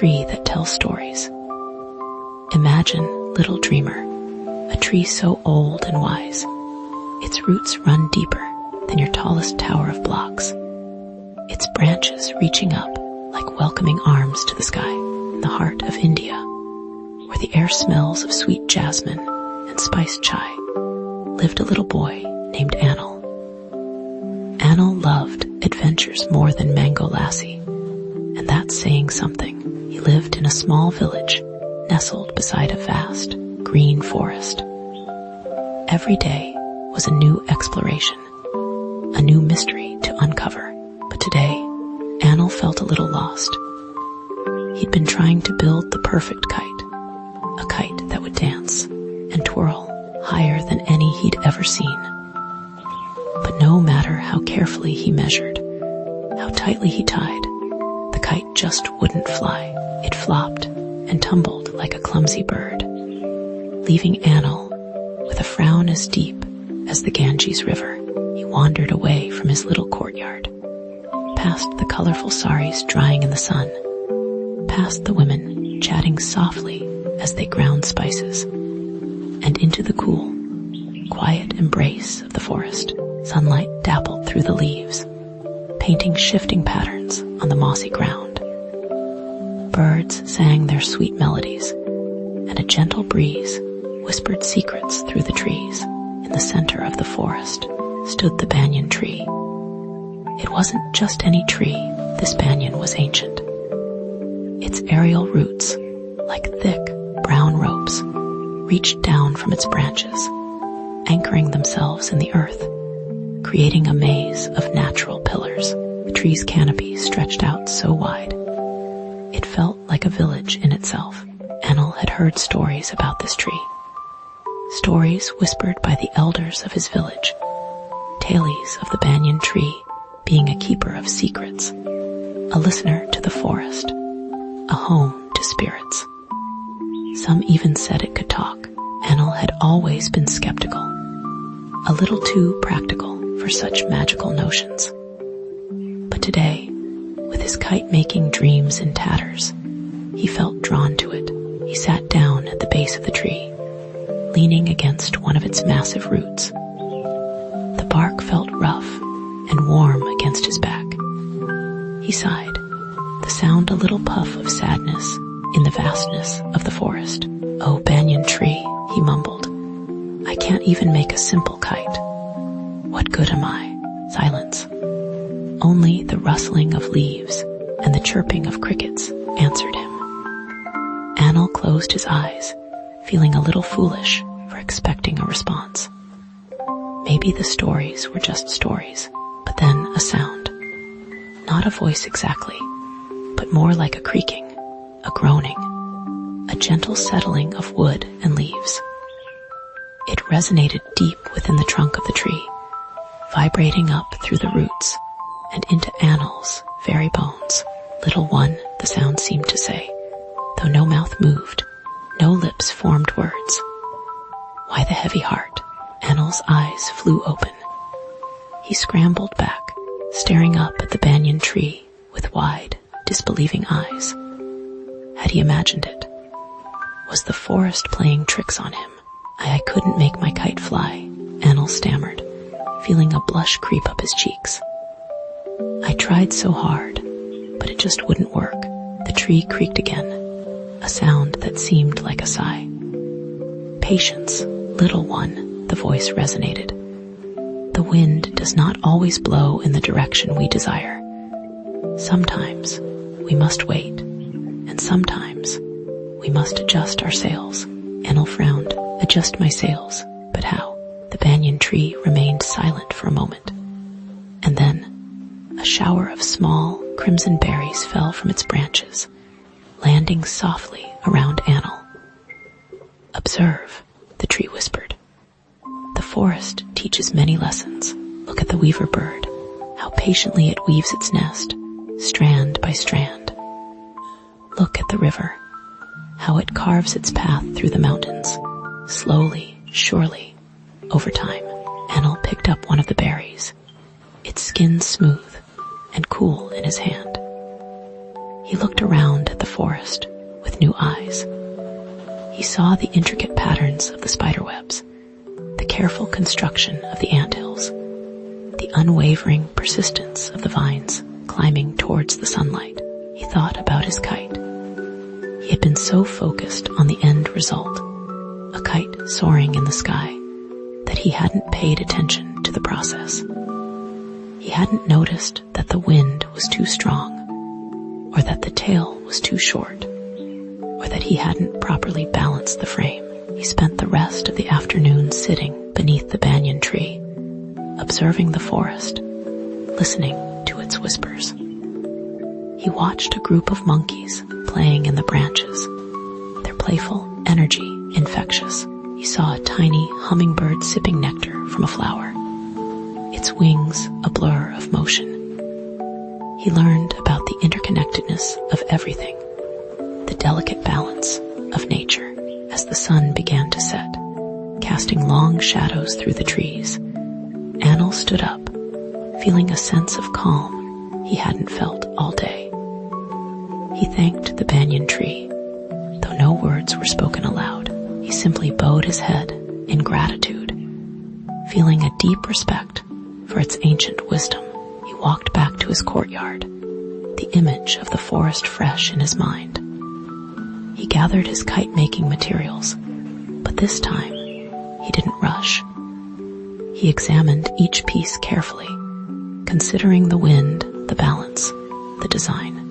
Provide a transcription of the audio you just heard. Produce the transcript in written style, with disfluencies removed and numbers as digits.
tree that tells stories. Imagine, little dreamer, a tree so old and wise. Its roots run deeper than your tallest tower of blocks. Its branches reaching up like welcoming arms to the sky. In the heart of India, where the air smells of sweet jasmine and spiced chai, lived a little boy named Anil. Anil loved adventures more than Mango Lassie, and that's saying something. He lived in a small village nestled beside a vast, green forest. Every day was a new exploration, a new mystery to uncover. But today, Anil felt a little lost. He'd been trying to build the perfect kite, a kite that would dance and twirl higher than any he'd ever seen. But no matter how carefully he measured, how tightly he tied, the kite just wouldn't fly. It flopped and tumbled like a clumsy bird, leaving Anil with a frown as deep as the Ganges River. He wandered away from his little courtyard, past the colorful saris drying in the sun, past the women chatting softly as they ground spices, and into the cool, quiet embrace of the forest. Sunlight dappled through the leaves, painting shifting patterns on the mossy ground. Birds sang their sweet melodies, and a gentle breeze whispered secrets through the trees. In the center of the forest stood the banyan tree. It wasn't just any tree, this banyan was ancient. Its aerial roots, like thick, brown ropes, reached down from its branches, anchoring themselves in the earth, creating a maze of natural pillars. The tree's canopy stretched out so wide, it felt like a village in itself. Anil had heard stories about this tree, stories whispered by the elders of his village, tales of the banyan tree being a keeper of secrets, a listener to the forest, a home to spirits. Some even said it could talk. Anil had always been skeptical, a little too practical for such magical notions. But today, with his kite-making dreams in tatters, he felt drawn to it. He sat down at the base of the tree, leaning against one of its massive roots. The bark felt rough and warm against his back. He sighed, the sound a little puff of sadness in the vastness of the forest. "Oh, banyan tree," he mumbled, "I can't even make a simple kite. What good am I?" Silence. Only the rustling of leaves and the chirping of crickets answered him. Anil closed his eyes, feeling a little foolish for expecting a response. Maybe the stories were just stories, but then a sound. Not a voice exactly, but more like a creaking, a groaning, a gentle settling of wood and leaves. It resonated deep within the trunk of the tree, vibrating up through the roots and into Anil's very bones. "Little one," the sound seemed to say, though no mouth moved, no lips formed words. "Why the heavy heart?" Anil's eyes flew open. He scrambled back, staring up at the banyan tree with wide, disbelieving eyes. Had he imagined it? Was the forest playing tricks on him? I couldn't make my kite fly," Anil stammered, feeling a blush creep up his cheeks. "I tried so hard, but it just wouldn't work." The tree creaked again, a sound that seemed like a sigh. "Patience, little one," the voice resonated. "The wind does not always blow in the direction we desire. Sometimes we must wait, and sometimes we must adjust our sails." Anil frowned. "Adjust my sails? But how?" The banyan tree remained silent for a moment, and then a shower of small, crimson berries fell from its branches, landing softly around Anil. "Observe," the tree whispered. "The forest teaches many lessons. Look at the weaver bird, how patiently it weaves its nest, strand by strand. Look at the river, how it carves its path through the mountains, slowly, surely, over time." Anil picked up one of the berries, its skin smooth and cool in his hand. He He looked around at the forest with new eyes. He saw the intricate patterns of the spiderwebs, the careful construction of the anthills, the unwavering persistence of the vines climbing towards the sunlight. He thought about his kite. He had been so focused on the end result, a kite soaring in the sky, that he hadn't paid attention to the process. He hadn't noticed that the wind was too strong, or that the tail was too short, or that he hadn't properly balanced the frame. He spent the rest of the afternoon sitting beneath the banyan tree, observing the forest, listening to its whispers. He watched a group of monkeys playing in the branches, their playful energy infectious. He saw a tiny hummingbird sipping nectar from a flower, its wings a blur of motion. He learned about the interconnectedness of everything, the delicate balance of nature. As the sun began to set, casting long shadows through the trees, Anil stood up, feeling a sense of calm he hadn't felt all day. He thanked the banyan tree, though no words were spoken aloud. He simply bowed his head in gratitude, feeling a deep respect for its ancient wisdom. He walked back to his courtyard, the image of the forest fresh in his mind. He gathered his kite-making materials, but this time he didn't rush. He examined each piece carefully, considering the wind, the balance, the design.